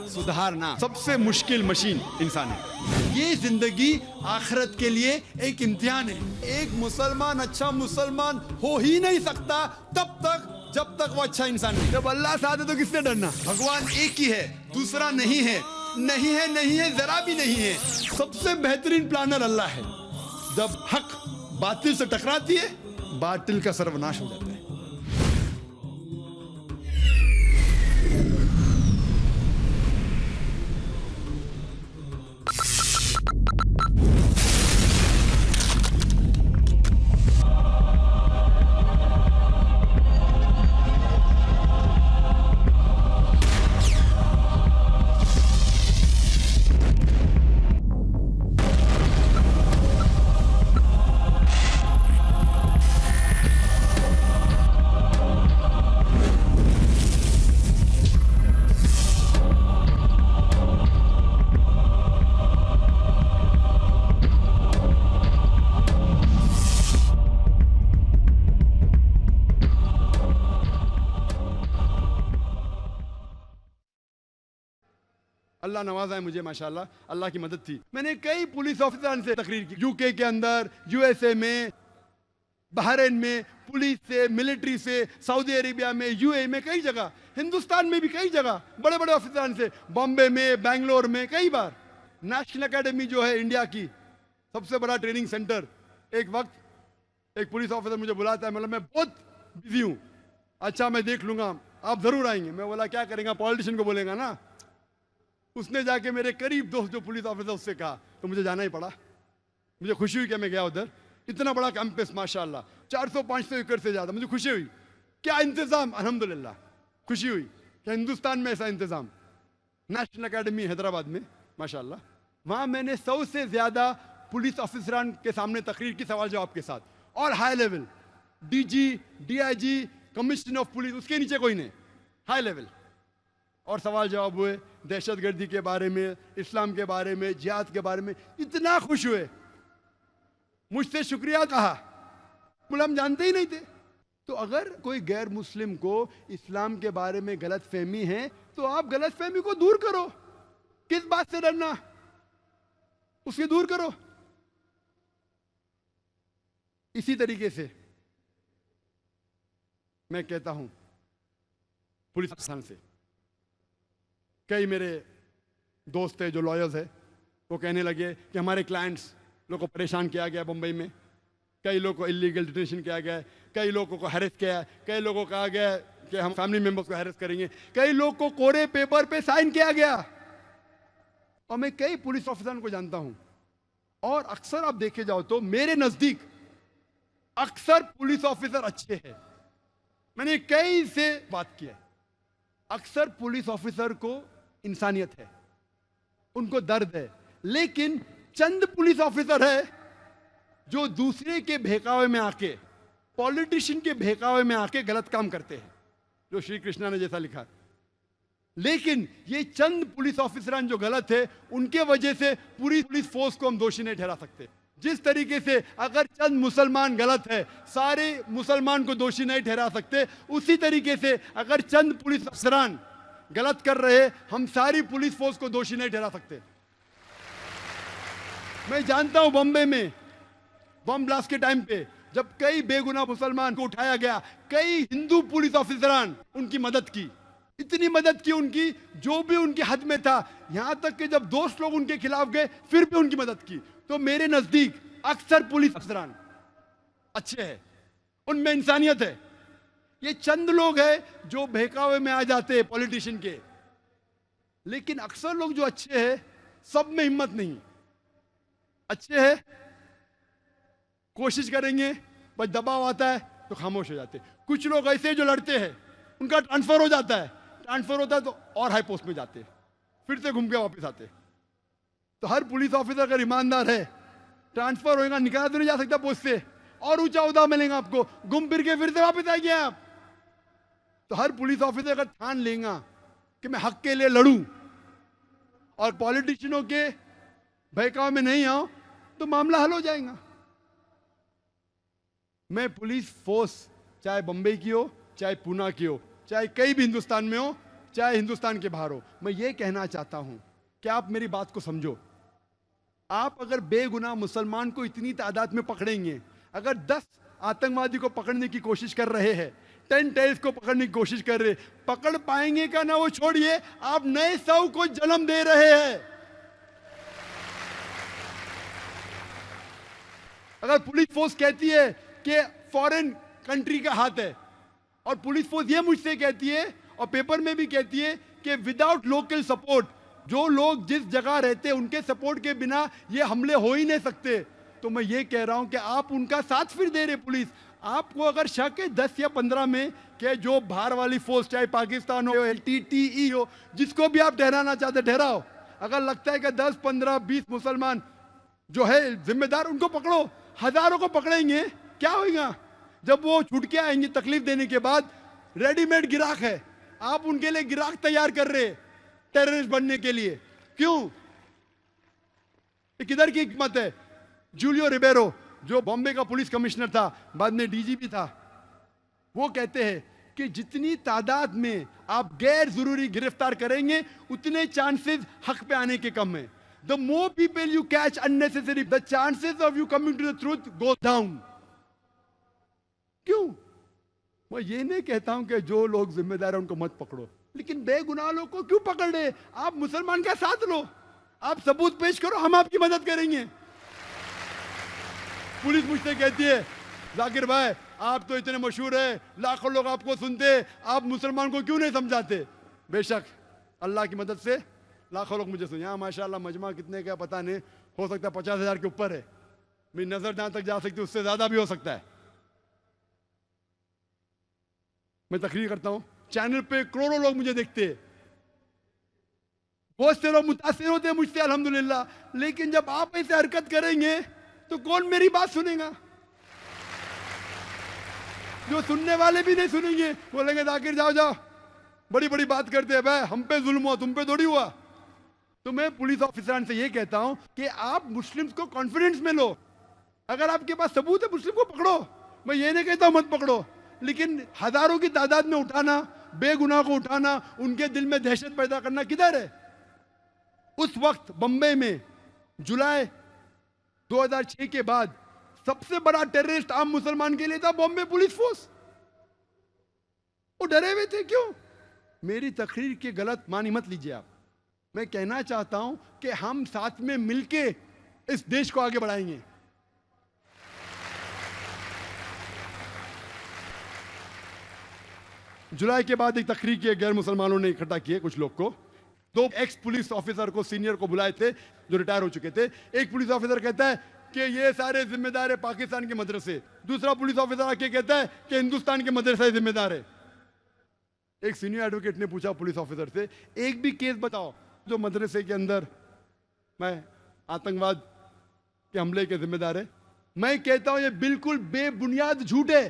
सुधारना सबसे मुश्किल मशीन इंसान है। ये जिंदगी आखिरत के लिए एक इम्तिहान है। एक मुसलमान अच्छा मुसलमान हो ही नहीं सकता तब तक जब तक वो अच्छा इंसान नहीं। जब अल्लाह से आते तो किससे डरना? भगवान एक ही है, दूसरा नहीं है, नहीं है, नहीं है, जरा भी नहीं है। सबसे बेहतरीन प्लानर अल्लाह है। जब हक बातिल से टकराती है, बातिल का सर्वनाश हो जाता है। अल्लाह नवाजा है मुझे माशाल्लाह, अल्लाह की मदद थी। मैंने कई पुलिस ऑफिसर से तकरीर की, यूके के अंदर, यूएसए में, बहरीन में, पुलिस से, मिलिट्री से, सऊदी अरेबिया में, यूएई में, कई जगह, हिंदुस्तान में भी कई जगह बड़े बड़े ऑफिसर से, बॉम्बे में, बेंगलोर में, कई बार। नेशनल एकेडमी जो है इंडिया की सबसे बड़ा ट्रेनिंग सेंटर, एक वक्त एक पुलिस ऑफिसर मुझे बुलाता है, मतलब मैं बहुत बिजी हूँ, अच्छा मैं देख लूंगा, आप जरूर आएंगे। मैं बोला क्या करेंगे, पॉलिटिशियन को बोलेगा ना। उसने जाके मेरे करीब दोस्त जो पुलिस ऑफिसर उससे कहा, तो मुझे जाना ही पड़ा। मुझे खुशी हुई कि मैं गया उधर। इतना बड़ा कैंपस माशाल्लाह, 400-500 एकड़ से ज्यादा। मुझे खुशी हुई, क्या इंतजाम, अल्हम्दुलिल्लाह खुशी हुई कि हिंदुस्तान में ऐसा इंतजाम। नेशनल एकेडमी हैदराबाद में माशाल्लाह, वहां मैंने 100 से ज्यादा पुलिस ऑफिसरान के सामने तकरीर की, सवाल जवाब के साथ, और high level DG, DIG, commissioner of police, उसके नीचे कोई नहीं, हाई लेवल। और सवाल जवाब हुए दहशतगर्दी के बारे में, इस्लाम के बारे में, जिहाद के बारे में। इतना खुश हुए, मुझसे शुक्रिया कहा, बोले हम जानते ही नहीं थे। तो अगर कोई गैर मुस्लिम को इस्लाम के बारे में गलत फहमी है तो आप गलत फहमी को दूर करो। किस बात से डरना, उसके दूर करो। इसी तरीके से मैं कहता हूं पुलिस अफसर से, कई मेरे दोस्त है जो लॉयर्स है, वो कहने लगे कि हमारे क्लाइंट्स लोग को परेशान किया गया मुंबई में, कई लोगों को इलीगल डिटेंशन किया गया, कई लोगों को हैरेस किया, कई लोगों को कहा गया कि हम फैमिली मेंबर्स को हैरेस करेंगे, कई लोग को कोरे पेपर पे साइन किया गया। और मैं कई पुलिस ऑफिसर को जानता हूं, और अक्सर आप देखे जाओ तो मेरे नजदीक अक्सर पुलिस ऑफिसर अच्छे हैं। मैंने कई से बात की है, अक्सर पुलिस ऑफिसर को इंसानियत है, उनको दर्द है। लेकिन चंद पुलिस ऑफिसर है जो दूसरे के बहकावे में आके, पॉलिटिशियन के बहकावे में आके गलत काम करते हैं, जो श्री कृष्णा ने जैसा लिखा। लेकिन ये चंद पुलिस ऑफिसरान जो गलत है, उनके वजह से पूरी पुलिस फोर्स को हम दोषी नहीं ठहरा सकते। जिस तरीके से अगर चंद मुसलमान गलत है, सारे मुसलमान को दोषी नहीं ठहरा सकते, उसी तरीके से अगर चंद पुलिस अफसरान गलत कर रहे, हम सारी पुलिस फोर्स को दोषी नहीं ठहरा सकते। मैं जानता हूं बॉम्बे में बम ब्लास्ट के टाइम पे जब कई बेगुनाह मुसलमान को उठाया गया, कई हिंदू पुलिस ऑफिसरान उनकी मदद की, इतनी मदद की उनकी जो भी उनके हद में था। यहां तक कि जब दोस्त लोग उनके खिलाफ गए फिर भी उनकी मदद की। तो मेरे नजदीक अक्सर पुलिस अफसरान अच्छे हैं, उनमें इंसानियत है। ये चंद लोग हैं जो बहकावे में आ जाते हैं पॉलिटिशियन के। लेकिन अक्सर लोग जो अच्छे हैं, सब में हिम्मत नहीं, अच्छे हैं, कोशिश करेंगे, बस दबाव आता है तो खामोश हो जाते। कुछ लोग ऐसे जो लड़ते हैं, उनका ट्रांसफर हो जाता है, ट्रांसफर होता है तो और हाई पोस्ट में जाते, फिर से घूम के वापस आते। तो हर पुलिस ऑफिसर अगर ईमानदार है, ट्रांसफर होगा, निकाला तो नहीं जा सकता पोस्ट से, और ऊंचा उदा मिलेगा आपको, घूम फिर के फिर से वापस आएंगे आप। तो हर पुलिस ऑफिसर अगर ठान लेगा कि मैं हक के लिए लड़ूं और पॉलिटिशियनों के बहकाव में नहीं आऊं, तो मामला हल हो जाएगा। मैं पुलिस फोर्स चाहे बंबई की हो, चाहे पूना की हो, चाहे कहीं भी हिंदुस्तान में हो, चाहे हिंदुस्तान के बाहर हो। मैं ये कहना चाहता हूं कि आप मेरी बात को समझो। आप अगर बेगुनाह मुसलमान को इतनी तादाद में पकड़ेंगे, अगर 10 आतंकवादी को पकड़ने की कोशिश कर रहे हैं, 10 टेररिस्ट को पकड़ने की कोशिश कर रहे, पकड़ पाएंगे का ना वो छोड़िए, आप नए 100 को जन्म दे रहे हैं। अगर पुलिस फोर्स कहती है कि फॉरेन कंट्री का हाथ है, और पुलिस फोर्स ये मुझसे कहती है और पेपर में भी कहती है कि विदाउट लोकल सपोर्ट, जो लोग जिस जगह रहते हैं उनके सपोर्ट के बिना ये हमले हो ही नहीं सकते, तो मैं ये कह रहा हूं कि आप उनका साथ फिर दे रहे पुलिस। आपको अगर शक है 10 या 15 में कि जो बाहर वाली फोर्स, चाहे पाकिस्तान हो, LTTE हो, जिसको भी आप ठहराना चाहते ठहराओ, अगर लगता है कि 10, 15, 20 मुसलमान जो है जिम्मेदार, उनको पकड़ो। हजारों को पकड़ेंगे, क्या होगा? जब वो छूट के आएंगे तकलीफ देने के बाद, रेडीमेड गिराक है, आप उनके लिए गिराक तैयार कर रहे टेररिस्ट बनने के लिए। क्यों? ये किधर की हिकमत है? जूलियो रिबेरो, जो बॉम्बे का पुलिस कमिश्नर था, बाद में DGP था, वो कहते हैं कि जितनी तादाद में आप गैर जरूरी गिरफ्तार करेंगे, उतने चांसेस हक पे आने के कम है। The more people you catch unnecessary, the chances of you coming to the truth goes down. क्यों? मैं ये नहीं कहता हूं कि जो लोग जिम्मेदार हैं उनको मत पकड़ो, लेकिन बेगुनाह लोग को क्यों पकड़ रहे? आप मुसलमान का साथ लो, आप सबूत पेश करो, हम आपकी मदद करेंगे। पुलिस मुझसे कहती है, जाकिर भाई आप तो इतने मशहूर है, लाखों लोग आपको सुनते, आप मुसलमान को क्यों नहीं समझाते? बेशक अल्लाह की मदद से लाखों लोग मुझे सुने। यहाँ माशाल्लाह मजमा कितने का पता नहीं, हो सकता है 50,000 के ऊपर है, मेरी नजर जहां तक जा सकती है उससे ज्यादा भी हो सकता है। मैं तकरीर करता हूं, चैनल पे करोड़ों लोग मुझे देखते हैं, बहुत से लोग मुतासिर होते हैं मुझसे अल्हम्दुलिल्लाह, लेकिन जब आप ऐसे हरकत करेंगे तो कौन मेरी बात सुनेगा? जो सुनने वाले भी नहीं सुनेंगे, बोलेंगे जाकिर जाओ जाओ, बड़ी बड़ी बात करते हैं भाई, हम पे जुल्म हुआ, तुम पे थोड़ी हुआ। तो मैं पुलिस ऑफिसर से ये कहता हूं कि आप मुस्लिम्स को कॉन्फिडेंस में लो। अगर आपके पास सबूत है, मुस्लिम को पकड़ो। मैं ये नहीं कहता हूं मत पकड़ो, लेकिन हजारों की तादाद में उठाना, बेगुनाह को उठाना, उनके दिल में दहशत पैदा करना किधर है? उस वक्त बंबई में जुलाई 2006 के बाद सबसे बड़ा टेररिस्ट आम मुसलमान के लिए था बॉम्बे पुलिस फोर्स। वो डरे हुए थे। क्यों? मेरी तकरीर की गलत मानी मत लीजिए आप। मैं कहना चाहता हूं कि हम साथ में मिलके इस देश को आगे बढ़ाएंगे। जुलाई के बाद एक तकरीर की गैर मुसलमानों ने इकट्ठा किए कुछ लोग को, 2 एक्स पुलिस ऑफिसर को, सीनियर को बुलाए थे जो रिटायर हो चुके थे। एक पुलिस ऑफिसर कहता है कि ये सारे जिम्मेदार है पाकिस्तान के मदरसे, दूसरा पुलिस ऑफिसर आके कहता है कि हिंदुस्तान के मदरसे जिम्मेदार है। एक सीनियर एडवोकेट ने पूछा पुलिस ऑफिसर से, एक भी केस बताओ जो मदरसे के अंदर मैं आतंकवाद के हमले के जिम्मेदार है। मैं कहता हूं ये बिल्कुल बेबुनियाद झूठ है।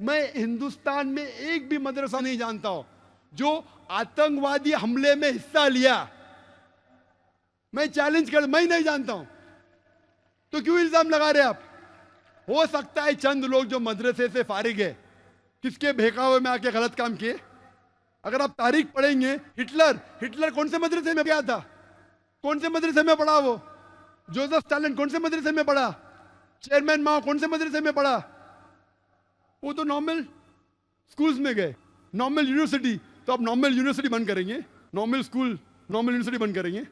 मैं हिंदुस्तान में एक भी मदरसा नहीं जानता हूं जो आतंकवादी हमले में हिस्सा लिया। मैं चैलेंज कर, मैं नहीं जानता हूं, तो क्यों इल्जाम लगा रहे आप? हो सकता है चंद लोग जो मदरसे से फारिग है, किसके बहकावे में आके गलत काम किए। अगर आप तारीख पढ़ेंगे, हिटलर कौन से मदरसे में गया था? कौन से मदरसे में पढ़ा वो? जोसेफ स्टालिन कौन से मदरसे में पढ़ा? चेयरमैन माओ कौन से मदरसे में पढ़ा? वो तो नॉर्मल स्कूल्स में गए, नॉर्मल यूनिवर्सिटी। तो आप नॉर्मल यूनिवर्सिटी बंद करेंगे, नॉर्मल स्कूल, नॉर्मल यूनिवर्सिटी बंद करेंगे।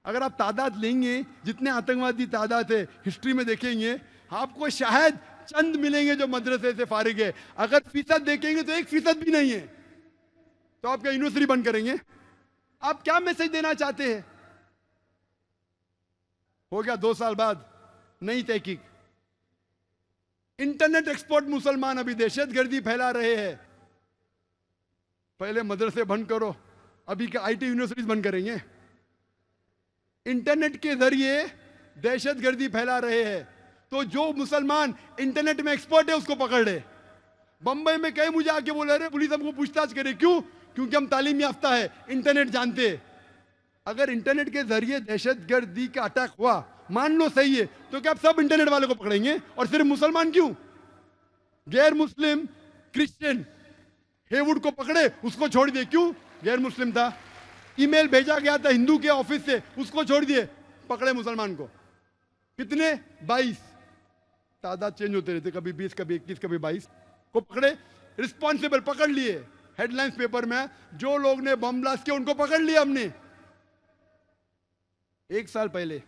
अगर आप तादाद लेंगे, जितने आतंकवादी तादाद है हिस्ट्री में देखेंगे, आपको शायद चंद मिलेंगे जो मदरसे से फारिग है। अगर फीसद देखेंगे तो 1% भी नहीं है। तो आप क्या यूनिवर्सिटी बंद करेंगे? आप क्या मैसेज देना चाहते हैं? हो गया 2 साल बाद नई तहकीक, इंटरनेट एक्सपर्ट मुसलमान अभी दहशतगर्दी फैला रहे हैं। पहले मदरसे बंद करो, अभी क्या IT यूनिवर्सिटीज बंद करेंगे? इंटरनेट के जरिए दहशतगर्दी फैला रहे हैं। तो जो मुसलमान इंटरनेट में एक्सपर्ट है उसको पकड़ रहे। बंबई में कई मुझे आके बोले रहे पुलिस हमको पूछताछ करे, क्यों? क्योंकि हम तालीम याफ्ता है, इंटरनेट जानते हैं। अगर इंटरनेट के जरिए दहशतगर्दी का अटैक हुआ, मान लो सही है, तो क्या आप सब इंटरनेट वाले को पकड़ेंगे? और सिर्फ मुसलमान क्यों? गैर मुस्लिम क्रिश्चियन हेवुड को पकड़े, उसको छोड़ दिए, क्यों? गैर मुस्लिम था, ईमेल भेजा गया था हिंदू के ऑफिस से, उसको छोड़ दिए, पकड़े मुसलमान को। कितने? 22। तादाद चेंज होते रहते, कभी 20, कभी 21, कभी 22 को पकड़े। रिस्पॉन्सिबल पकड़ लिए, हेडलाइंस पेपर में, जो लोग ने बम ब्लास्ट किया उनको पकड़ लिया हमने। 1 साल पहले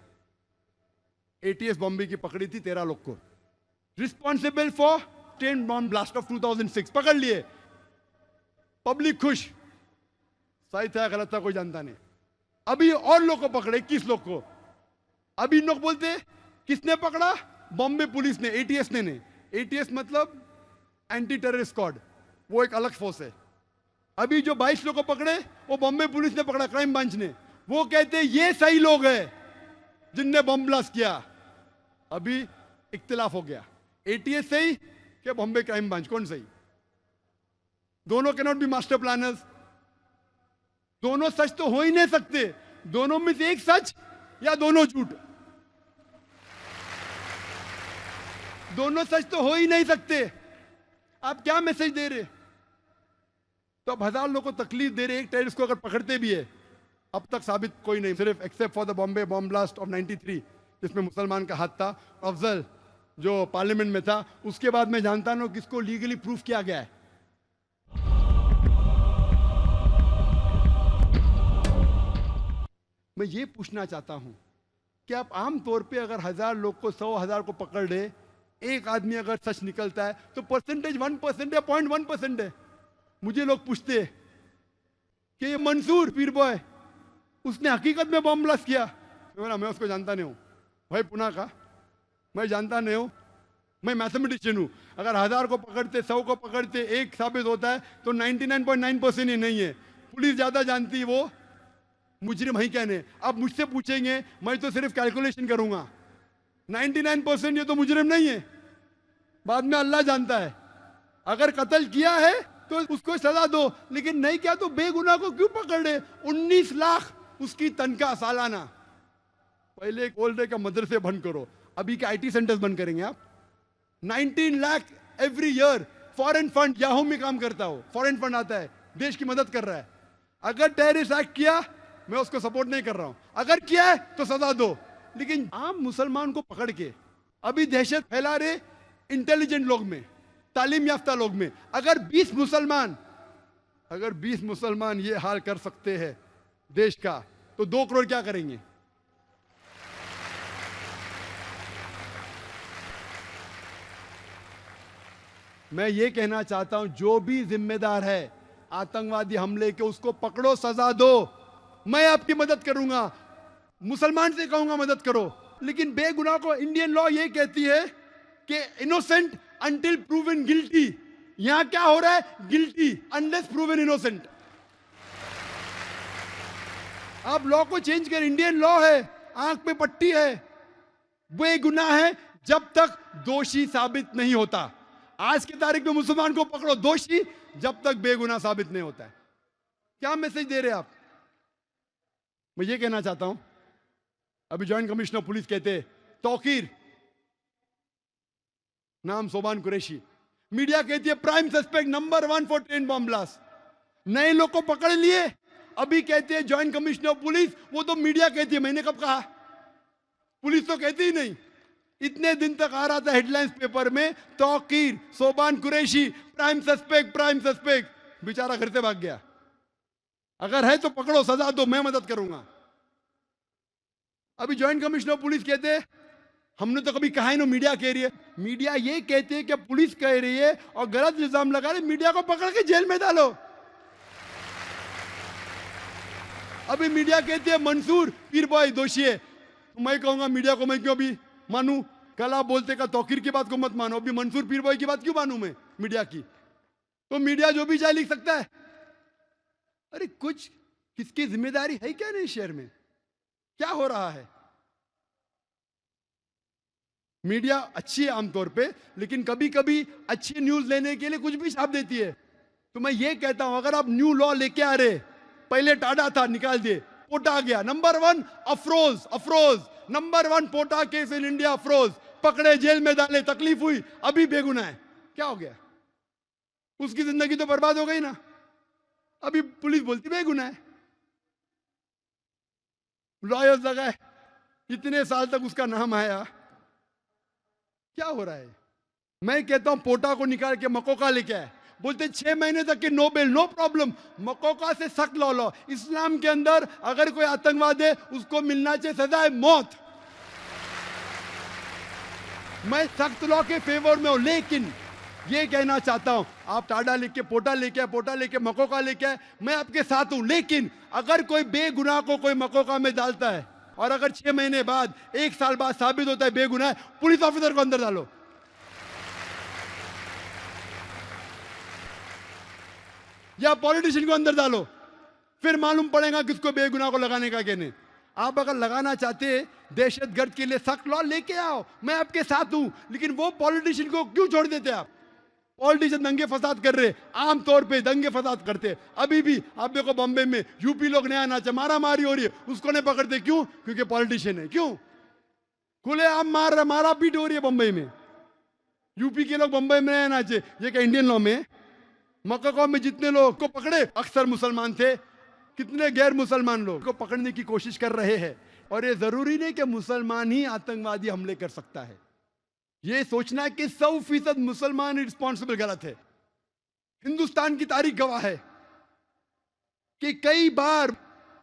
एटीएस बॉम्बे की पकड़ी थी 13 लोग को, responsible for train bomb blast of 2006, पकड़ लिए। पब्लिक खुश, सही था गलत था कोई जानता नहीं। अभी और लोग को पकड़े, 21 लोग को। अभी लोग बोलते किसने पकड़ा? बॉम्बे पुलिस ने, एटीएस ने नहीं। एटीएस मतलब एंटी टेररिस्ट स्क्वाड, वो एक अलग फोर्स है। अभी जो 22 लोग को पकड़े वो बॉम्बे पुलिस ने पकड़ा, क्राइम ब्रांच ने। वो कहते ये सही लोग हैं जिनने बम ब्लास्ट किया। अभी इख्तिलाफ हो गया, एटीएस सही कि बॉम्बे क्राइम ब्रांच, कौन सही? दोनों can not be master planners, दोनों सच तो हो ही नहीं सकते। दोनों में से एक सच या दोनों झूठ, दोनों सच तो हो ही नहीं सकते। आप क्या मैसेज दे रहे? तो अब 1000 लोगों को तकलीफ दे रहे, एक टेररिस्ट को अगर पकड़ते भी है, अब तक साबित कोई नहीं, सिर्फ except for the Bombay bomb blast of 93 जिसमें मुसलमान का हाथ था, अफजल जो पार्लियामेंट में था। उसके बाद मैं जानता हूं किसको लीगली प्रूफ किया गया है। मैं ये पूछना चाहता हूं कि आप आम तौर पे अगर 1000 लोग को 100,000 को पकड़ रहे, एक आदमी अगर सच निकलता है तो परसेंटेज 1% या 0.1% है। मुझे लोग पूछते हैं कि ये मंसूर पीर बॉय उसने हकीकत में बम ब्लास्ट किया? मैं उसको जानता नहीं हूं भाई, पुणे का मैं जानता नहीं हूं, मैं मैथमेटिशियन हूं। अगर 1000 को पकड़ते, 100 को पकड़ते, एक साबित होता है तो 99.9% ही नहीं है। पुलिस ज्यादा जानती है, वो मुजरिम ही कहने। अब मुझसे पूछेंगे, मैं तो सिर्फ कैलकुलेशन करूंगा, 99% ये तो मुजरिम नहीं है, बाद में अल्लाह जानता है। अगर कत्ल किया है तो उसको सजा दो, लेकिन नहीं किया तो बेगुनाह को क्यों पकड़ रहे? 19 लाख उसकी तनख्वाह सालाना। पहले बोल रहे का मदरसे बंद करो, अभी के आईटी सेंटर्स बंद करेंगे आप। 19 lakh every year. Foreign fund, Yahoo में काम करता हो, फॉरेन फंड आता है, देश की मदद कर रहा है। अगर टेररिस्ट एक्ट किया, मैं उसको सपोर्ट नहीं कर रहा हूं, अगर किया है तो सजा दो। लेकिन आम मुसलमान को पकड़ के अभी दहशत फैला रहे इंटेलिजेंट लोग में, तालीम याफ्ता लोग में। अगर 20 मुसलमान ये हाल कर सकते हैं देश का, तो 2 करोड़ क्या करेंगे? मैं ये कहना चाहता हूं, जो भी जिम्मेदार है आतंकवादी हमले के, उसको पकड़ो, सजा दो। मैं आपकी मदद करूंगा, मुसलमान से कहूंगा मदद करो। लेकिन बेगुनाह को, इंडियन लॉ ये कहती है कि इनोसेंट अंटिल प्रूवन गिल्टी। यहां क्या हो रहा है? Guilty unless proven innocent. आप लॉ को चेंज कर, इंडियन लॉ है, आंख पे पट्टी है, बेगुनाह है जब तक दोषी साबित नहीं होता। आज की तारीख में मुसलमान को पकड़ो दोषी जब तक बेगुनाह साबित नहीं होता है। क्या मैसेज दे रहे आप? मैं ये कहना चाहता हूं, अभी ज्वाइंट कमिश्नर पुलिस कहते तौकीर, नाम सोबान कुरैशी, मीडिया कहती है prime suspect number 1 for train bomb blast. नए लोग को पकड़ लिए, अभी कहते हैं ज्वाइंट कमिश्नर पुलिस, वो तो मीडिया कहती है, मैंने कब कहा? पुलिस तो कहती ही नहीं। इतने दिन तक आ रहा था हेडलाइंस पेपर में, Tauqeer, Soban Qureshi, prime suspect, prime suspect. बेचारा घर से भाग गया। अगर है तो पकड़ो, सजा दो, मैं मदद करूंगा। अभी ज्वाइंट कमिश्नर पुलिस कहते हमने तो कभी कहा ही नहीं, मीडिया कह रही है। मीडिया ये कहते हैं कि पुलिस कह रही है और गलत इल्जाम लगा रहे, मीडिया को पकड़ के जेल में डालो। अभी मीडिया कहती है मंसूर पीर बॉय दोषी है, तो मैं कहूंगा मीडिया को मैं क्यों अभी मानूं? कल आप बोलते का तौकीर की बात को मत मानो, अभी मंसूर पीर बॉय की बात क्यों मानूं मैं मीडिया की? तो मीडिया जो भी चाहे लिख सकता है। अरे कुछ किसकी जिम्मेदारी है क्या नहीं? शहर में क्या हो रहा है? मीडिया अच्छी है आमतौर पे, लेकिन कभी कभी अच्छी न्यूज लेने के लिए कुछ भी छाप देती है। तो मैं ये कहता हूं, अगर आप न्यू लॉ लेके आ रहे, पहले टाडा था निकाल दिए, पोटा आ गया, number 1 Afroz, number 1 POTA case in India, Afroz पकड़े, जेल में डाले, तकलीफ हुई, अभी बेगुनाह है। क्या हो गया? उसकी जिंदगी तो बर्बाद हो गई ना। अभी पुलिस बोलती बेगुनाह है, लॉयर्स लगाए, इतने साल तक उसका नाम आया। क्या हो रहा है? मैं कहता हूं पोटा को निकाल के मकोका लेके आए, बोलते 6 महीने तक के नोबेल, नो प्रॉब्लम, मकोका से सख्त लॉ लो। इस्लाम के अंदर अगर कोई आतंकवाद है उसको मिलना चाहिए सजाए मौत। मैं सख्त लॉ के फेवर में हूं, लेकिन ये कहना चाहता हूं, आप टाडा लेके पोटा लेके आए, पोटा लेके मकोका लेके आए, मैं आपके साथ हूं। लेकिन अगर कोई बेगुनाह को कोई मकोका में डालता है और अगर 6 महीने बाद, 1 साल बाद साबित होता है बेगुनाह, पुलिस ऑफिसर को अंदर डालो। या पॉलिटिशियन को अंदर डालो, फिर मालूम पड़ेगा किसको बेगुनाह को लगाने का कहने। आप अगर लगाना चाहते दहशतगर्द के लिए सख्त लॉ लेके आओ, मैं आपके साथ हूं, लेकिन वो पॉलिटिशियन को क्यों छोड़ देते आप? पॉलिटिशियन दंगे फसाद कर रहे, आमतौर पे दंगे फसाद करते। अभी भी आप देखो बॉम्बे में यूपी लोग नया नाचा, मारा मारी हो रही है, उसको नहीं पकड़ते, क्यों? क्योंकि पॉलिटिशियन है। क्यों? खुलेआम मारा पीट हो रही है बम्बई में। यूपी के लोग बम्बई में नया नाचे, ये क्या इंडियन लॉ में? मक्का में जितने लोग को पकड़े अक्सर मुसलमान थे, कितने गैर मुसलमान लोग को पकड़ने की कोशिश कर रहे हैं। और ये जरूरी नहीं कि मुसलमान ही आतंकवादी हमले कर सकता है। ये सोचना कि 100% मुसलमान रिस्पॉन्सिबल गलत है। हिंदुस्तान की तारीख गवाह है कि कई बार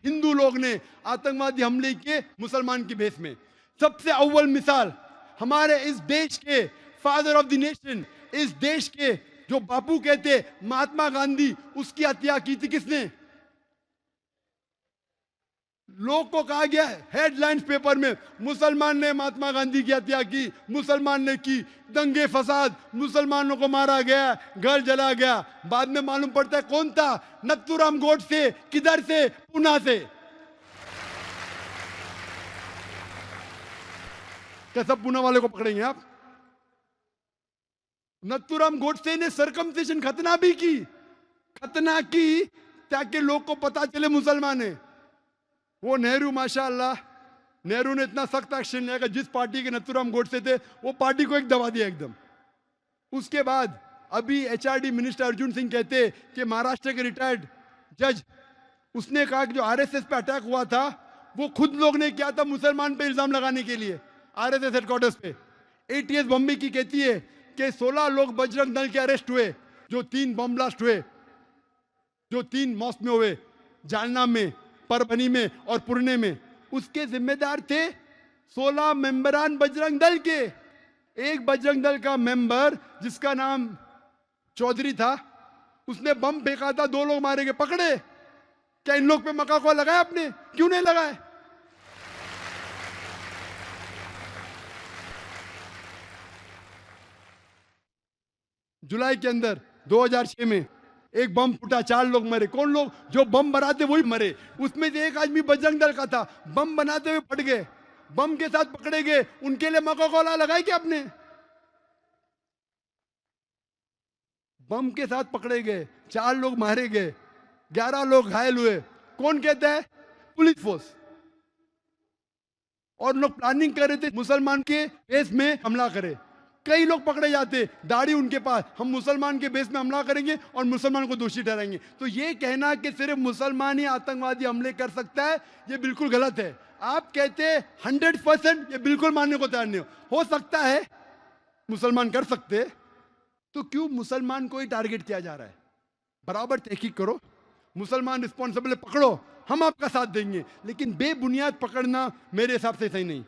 हिंदू लोग ने आतंकवादी हमले किए मुसलमान की भेष में। सबसे अव्वल मिसाल हमारे इस देश के फादर ऑफ द नेशन, इस देश के जो बापू कहते महात्मा गांधी, उसकी हत्या की थी किसने? लोग को कहा गया हेडलाइंस पेपर में, मुसलमान ने महात्मा गांधी की हत्या की, मुसलमान ने की, दंगे फसाद, मुसलमानों को मारा गया, घर जला गया। बाद में मालूम पड़ता है कौन था? नथुराम गोडसे। किधर से? पुणे से। क्या सब पुणे वाले को पकड़ेंगे आप? नथुराम गोडसे ने सरकमसिशन खतना भी की, खतना की ताकि लोग को पता चले मुसलमान है। वो नेहरू, माशाअल्लाह, नेहरू ने इतना सख्त एक्शन लिया कि जिस पार्टी के नथुराम गोडसे थे वो पार्टी को एक दबा दिया एकदम। उसके बाद अभी एचआरडी मिनिस्टर अर्जुन सिंह कहते कि महाराष्ट्र के रिटायर्ड जज, उसने कहा कि जो आरएसएस पे अटैक हुआ था वो खुद लोग ने किया था मुसलमान पे इल्जाम लगाने के लिए, आरएसएस हेडक्वार्टर्स पे। एटीएस बॉम्बे की कहती है कि 16 लोग बजरंग दल के अरेस्ट हुए, जो 3 बम ब्लास्ट हुए, जो 3 मॉस्क में हुए, जालना में, परभनी में और पुणे में। उसके जिम्मेदार थे 16 मेंबरान बजरंग दल के। एक बजरंग दल का मेंबर जिसका नाम चौधरी था, उसने बम फेंका था, 2 लोग मारे गए, पकड़े। क्या इन लोग पे मक्का को लगाया आपने? क्यों नहीं लगाए? जुलाई के अंदर 2006 में एक बम फूटा, 4 लोग मरे। कौन लोग? जो बम बनाते वही मरे। उसमें से एक आदमी बजरंग दल का था, बम बनाते हुए फट गए, बम के साथ पकड़े गए। उनके लिए मक्का कोला लगाई क्या आपने? बम के साथ पकड़े गए, 4 लोग मारे गए, 11 लोग घायल हुए। कौन कहता है? Police force. और लोग प्लानिंग कर रहे थे मुसलमान के बेस में हमला करे। कई लोग पकड़े जाते, दाढ़ी उनके पास, हम मुसलमान के बेस में हमला करेंगे और मुसलमान को दोषी ठहराएंगे। तो ये कहना कि सिर्फ मुसलमान ही आतंकवादी हमले कर सकता है, ये बिल्कुल गलत है। आप कहते 100%, ये बिल्कुल मानने को तैयार नहीं हो सकता है मुसलमान कर सकते, तो क्यों मुसलमान को ही टारगेट किया जा रहा है? बराबर तहकीक करो, मुसलमान रिस्पॉन्सिबल पकड़ो, हम आपका साथ देंगे, लेकिन बेबुनियाद पकड़ना मेरे हिसाब से सही नहीं।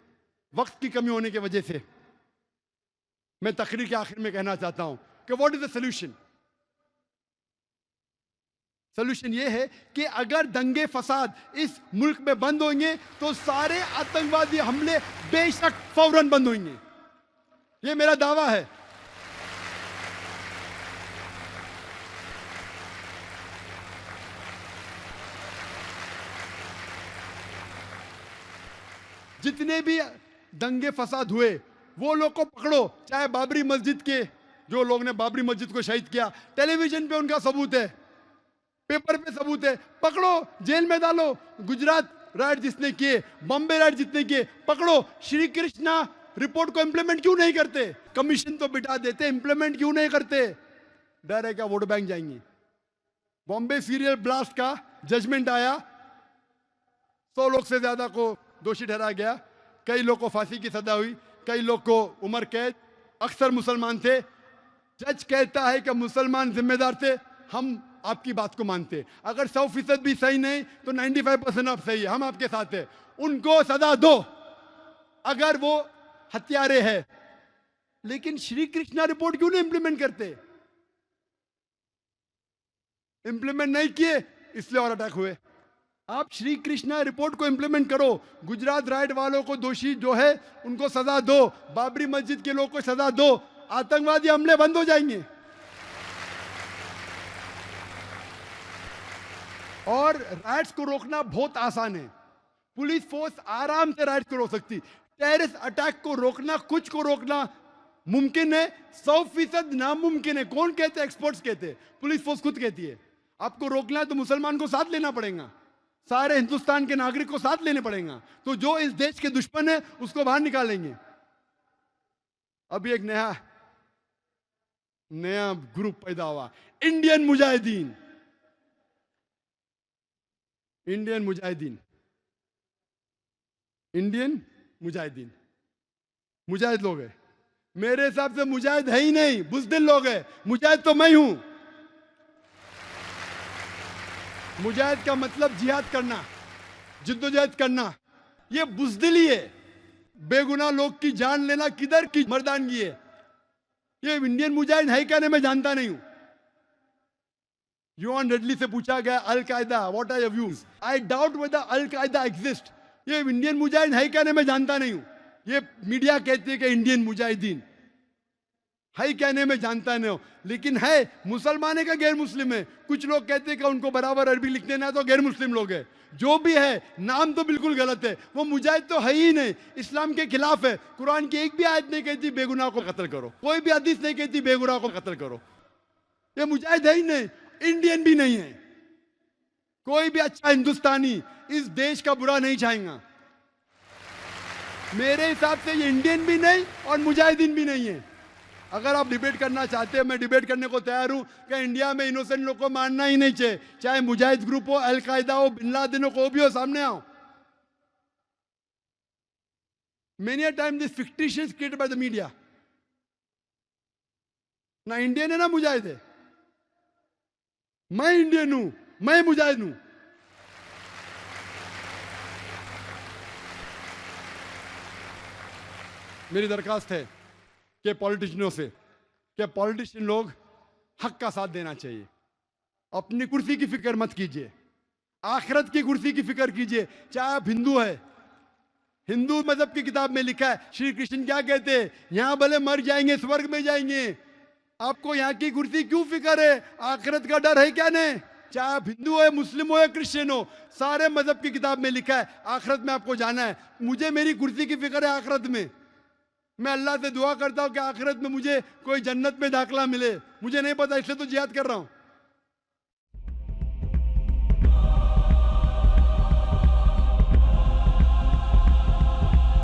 वक्त की कमी होने की वजह से मैं तकरीर के आखिर में कहना चाहता हूं कि what is the solution? Solution ये है कि अगर दंगे फसाद इस मुल्क में बंद होंगे तो सारे आतंकवादी हमले बेशक फौरन बंद होंगे। ये मेरा दावा है। जितने भी दंगे फसाद हुए वो लोग को पकड़ो, चाहे बाबरी मस्जिद के जो लोग ने बाबरी मस्जिद को शहीद किया, टेलीविजन पे उनका सबूत है, पेपर पे सबूत है, पकड़ो, जेल में डालो। गुजरात राइट जिसने किए, बॉम्बे राइट जिसने किए, पकड़ो। श्री कृष्णा रिपोर्ट को इंप्लीमेंट क्यों नहीं करते? कमीशन तो बिठा देते, इंप्लीमेंट क्यों नहीं करते? डर है क्या वोट बैंक जाएंगे? बॉम्बे सीरियल ब्लास्ट का जजमेंट आया, 100 लोग से ज्यादा को दोषी ठहराया गया, कई लोग को फांसी की सजा हुई, कई लोग को उम्र कैद, अक्सर मुसलमान थे। जज कहता है कि मुसलमान जिम्मेदार थे, हम आपकी बात को मानते। अगर 100% भी सही नहीं तो 95% आप सही है, हम आपके साथ है, उनको सजा दो अगर वो हत्यारे है। लेकिन श्री कृष्णा रिपोर्ट क्यों नहीं इंप्लीमेंट करते? इंप्लीमेंट नहीं किए इसलिए और अटैक हुए। आप श्री कृष्णा रिपोर्ट को इंप्लीमेंट करो, गुजरात राइट वालों को दोषी जो है उनको सजा दो, बाबरी मस्जिद के लोगों को सजा दो, आतंकवादी हमले बंद हो जाएंगे। और राइट्स को रोकना बहुत आसान है, पुलिस फोर्स आराम से राइट्स को रोक सकती। टेररिस्ट अटैक को रोकना, कुछ को रोकना मुमकिन है, 100% नामुमकिन है। कौन कहते हैं? एक्सपर्ट्स कहते हैं, पुलिस फोर्स खुद कहती है। आपको रोकना है तो मुसलमान को साथ लेना पड़ेगा, सारे हिंदुस्तान के नागरिक को साथ लेने पड़ेगा, तो जो इस देश के दुश्मन है उसको बाहर निकालेंगे। अभी एक नया ग्रुप पैदा हुआ, इंडियन मुजाहिदीन। इंडियन मुजाहिदीन मुजाहिद लोग है। मेरे हिसाब से मुजाहिद है ही नहीं, बुज़दिल लोग है। मुजाहिद तो मैं हूं। मुजाहिद का मतलब जिहाद करना, जिद्दोजहद करना, ये बुज़दिली है। बेगुनाह लोग की जान लेना किधर की मर्दानगी है? ये इंडियन मुजाहिद है क्या? मैं जानता नहीं हूं। योहान रेडली से पूछा गया, Al Qaeda what are your views? I doubt whether Al Qaeda exist. ये इंडियन मुजाहिद है क्या? मैं जानता नहीं हूं। ये मीडिया कहती है कि इंडियन मुजाहिदीन है, कहने में जानता नहीं हो, लेकिन है। मुसलमान है का गैर मुस्लिम है? कुछ लोग कहते हैं कि उनको बराबर अरबी लिखते ना, तो गैर मुस्लिम लोग है। जो भी है, नाम तो बिल्कुल गलत है। वो मुजाहिद तो है ही नहीं, इस्लाम के खिलाफ है। कुरान की एक भी आयत नहीं कहती बेगुनाह को कत्ल करो, कोई भी हदीस नहीं कहती बेगुनाह को कत्ल करो। ये मुजाहिद है ही नहीं, इंडियन भी नहीं है। कोई भी अच्छा हिंदुस्तानी इस देश का बुरा नहीं चाहेगा। मेरे हिसाब से ये इंडियन भी नहीं और मुजाहिदीन भी नहीं है। अगर आप डिबेट करना चाहते हैं, मैं डिबेट करने को तैयार हूं कि इंडिया में इनोसेंट लोग को मारना ही नहीं चाहिए, चाहे मुजाहिद ग्रुप हो, अल कायदा हो, बिन लादेन हो, को भी हो, सामने आओ। Many a time this fictitious created by the media, ना इंडियन है ना मुजाहिद है। मैं इंडियन हूं, मैं मुजाहिद हूं। मेरी दरखास्त है कि पॉलिटिशियनों से, कि पॉलिटिशियन लोग हक का साथ देना चाहिए। अपनी कुर्सी की फिक्र मत कीजिए, आखिरत की कुर्सी की फिक्र कीजिए। चाहे आप हिंदू है, हिंदू मजहब की किताब में लिखा है, श्री कृष्ण क्या कहते हैं? यहां भले मर जाएंगे स्वर्ग में जाएंगे, आपको यहाँ की कुर्सी क्यों फिक्र है? आखिरत का डर है क्या? नहीं। चाहे आप हिंदू हो, मुस्लिम हो या क्रिश्चियन हो, सारे मजहब की किताब में लिखा है आखिरत में आपको जाना है। मुझे मेरी कुर्सी की फिक्र है आखिरत में। मैं अल्लाह से दुआ करता हूं कि आखिरत में मुझे कोई जन्नत में दाखिला मिले। मुझे नहीं पता, इसलिए तो जिहाद कर रहा हूं।